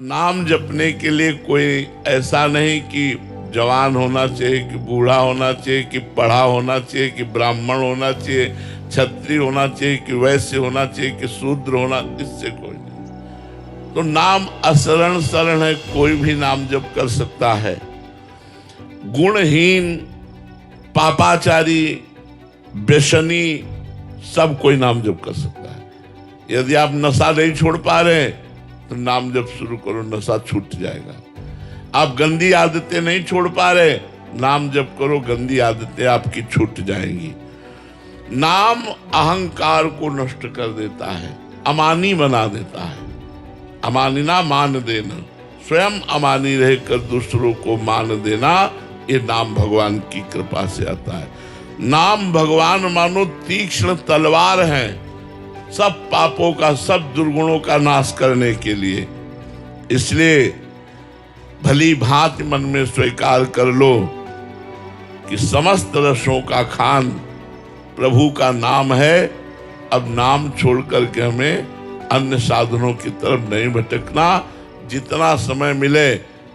नाम जपने के लिए कोई ऐसा नहीं कि जवान होना चाहिए, कि बूढ़ा होना चाहिए, कि पढ़ा होना चाहिए, कि ब्राह्मण होना चाहिए, क्षत्रिय होना चाहिए, कि वैश्य होना चाहिए, कि शूद्र होना, इससे कोई नहीं। तो नाम असरण शरण है, कोई भी नाम जप कर सकता है। गुणहीन, पापाचारी, व्यसनी सब कोई नाम जप कर सकता है। यदि आप नशा नहीं छोड़ पा रहे तो नाम जप शुरू करो, नशा छूट जाएगा। आप गंदी आदतें नहीं छोड़ पा रहे, नाम जप करो, गंदी आदतें आपकी छूट जाएंगी। नाम अहंकार को नष्ट कर देता है, अमानी बना देता है। अमानिना मान देना, स्वयं अमानी रहकर दूसरों को मान देना, ये नाम भगवान की कृपा से आता है। नाम भगवान मानो तीक्ष्ण तलवार है, सब पापों का, सब दुर्गुणों का नाश करने के लिए। इसलिए भली भांति मन में स्वीकार कर लो कि समस्त रसों का खान प्रभु का नाम है। अब नाम छोड़ करके हमें अन्य साधनों की तरफ नहीं भटकना। जितना समय मिले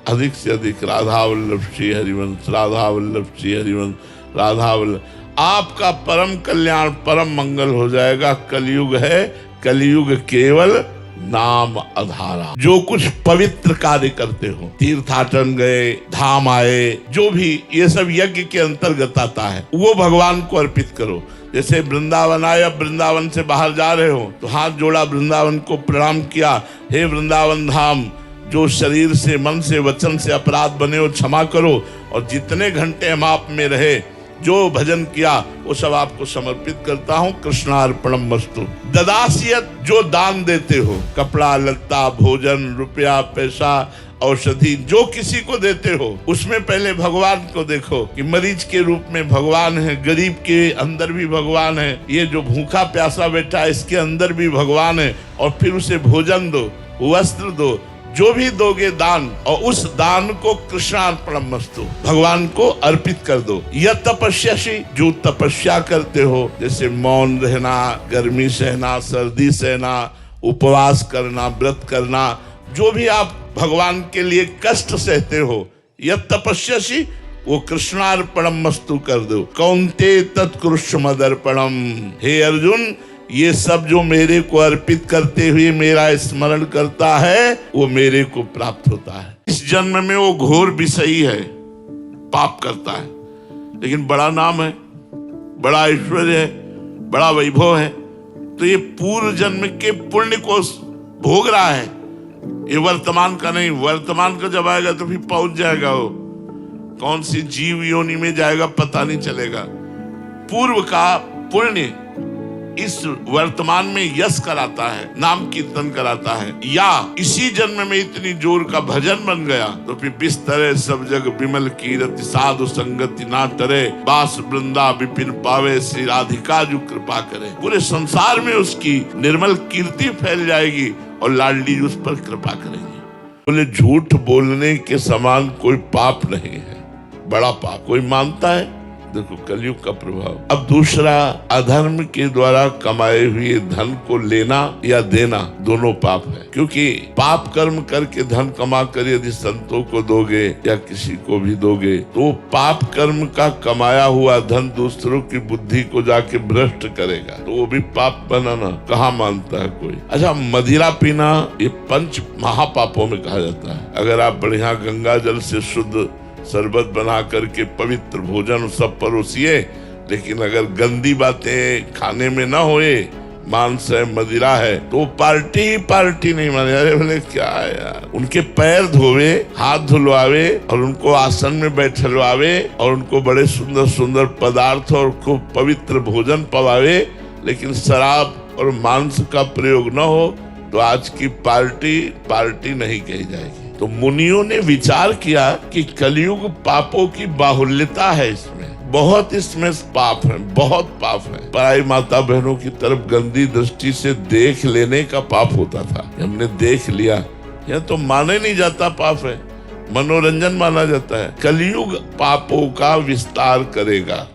अधिक से अधिक राधा वल्लभ श्री हरिवंश, राधा वल्लभ श्री हरिवंश, राधा वल्लभ। आपका परम कल्याण, परम मंगल हो जाएगा। कलयुग है, कलयुग केवल नाम आधारा। जो कुछ पवित्र कार्य करते हो, तीर्थाटन गए, धाम आए, जो भी, ये सब यज्ञ के अंतर्गत आता है, वो भगवान को अर्पित करो। जैसे वृंदावन आए, अब वृंदावन से बाहर जा रहे हो तो हाथ जोड़ा, वृंदावन को प्रणाम किया, हे वृंदावन धाम, जो शरीर से, मन से, वचन से अपराध बने हो क्षमा करो, और जितने घंटे हम आप में रहे, जो भजन किया, वो सब आपको समर्पित करता हूँ। कृष्णार्पणम वस्तु। ददासियत, जो दान देते हो, कपड़ा लत्ता, भोजन, रुपया, पैसा, औषधि, जो किसी को देते हो, उसमें पहले भगवान को देखो कि मरीज के रूप में भगवान है, गरीब के अंदर भी भगवान है, ये जो भूखा प्यासा बैठा है इसके अंदर भी भगवान है। और फिर उसे भोजन दो, वस्त्र दो, जो भी दोगे दान, और उस दान को कृष्णार्पणमस्तु, भगवान को अर्पित कर दो। यह तपस्यासी, जो तपस्या करते हो, जैसे मौन रहना, गर्मी सहना, सर्दी सहना, उपवास करना, व्रत करना, जो भी आप भगवान के लिए कष्ट सहते हो, यह तपस्यासी, वो कृष्णार्पणमस्तु कर दो। कौन्ते तत्कृष्ण मदर्पणम। हे अर्जुन, ये सब जो मेरे को अर्पित करते हुए मेरा स्मरण करता है, वो मेरे को प्राप्त होता है। इस जन्म में वो घोर विषयी है, पाप करता है, लेकिन बड़ा नाम है, बड़ा ऐश्वर्य है, बड़ा वैभव है, तो ये पूर्व जन्म के पुण्य को भोग रहा है। ये वर्तमान का नहीं, वर्तमान का जब आएगा तो फिर पहुंच जाएगा, वो कौन सी जीव योनि में जाएगा पता नहीं चलेगा। पूर्व का पुण्य इस वर्तमान में यश कराता है, नाम कीर्तन कराता है। या इसी जन्म में इतनी जोर का भजन बन गया तो फिर बिस्तरे सब जग विमल कीरति, साधु संगति ना टरे, बास वृंदा विपिन पावे, श्री राधिका जो कृपा करे। पूरे संसार में उसकी निर्मल कीर्ति फैल जाएगी और लाडली उस पर कृपा करेंगे। बोले झूठ बोलने के समान कोई पाप नहीं है, बड़ा पाप। कोई मानता है? देखो कलयुग का प्रभाव। अब दूसरा, अधर्म के द्वारा कमाए हुए धन को लेना या देना, दोनों पाप है। क्योंकि पाप कर्म करके धन कमा कर यदि संतों को दोगे या किसी को भी दोगे, तो पाप कर्म का कमाया हुआ धन दूसरों की बुद्धि को जाके भ्रष्ट करेगा, तो वो भी पाप बनाना कहाँ मानता है कोई। अच्छा, मदिरा पीना ये पंच महापापों में कहा जाता है। अगर आप बढ़िया गंगा जल से शुद्ध शरबत बना करके पवित्र भोजन सब परोसिए, लेकिन अगर गंदी बातें खाने में ना होए, मांस है, मदिरा है, तो पार्टी ही पार्टी नहीं माने। अरे बोले क्या है यार, उनके पैर धोवे, हाथ धुलवावे, और उनको आसन में बैठलवावे, और उनको बड़े सुंदर सुंदर पदार्थ और खूब पवित्र भोजन पवावे, लेकिन शराब और मांस का प्रयोग न हो, तो आज की पार्टी नहीं कही जाएगी। तो मुनियों ने विचार किया कि कलयुग पापों की बाहुल्यता है, इसमें बहुत, इसमें पाप है, बहुत पाप है। पराई माता बहनों की तरफ गंदी दृष्टि से देख लेने का पाप होता था। हमने देख लिया, यह तो माने नहीं जाता पाप है, मनोरंजन माना जाता है। कलयुग पापों का विस्तार करेगा।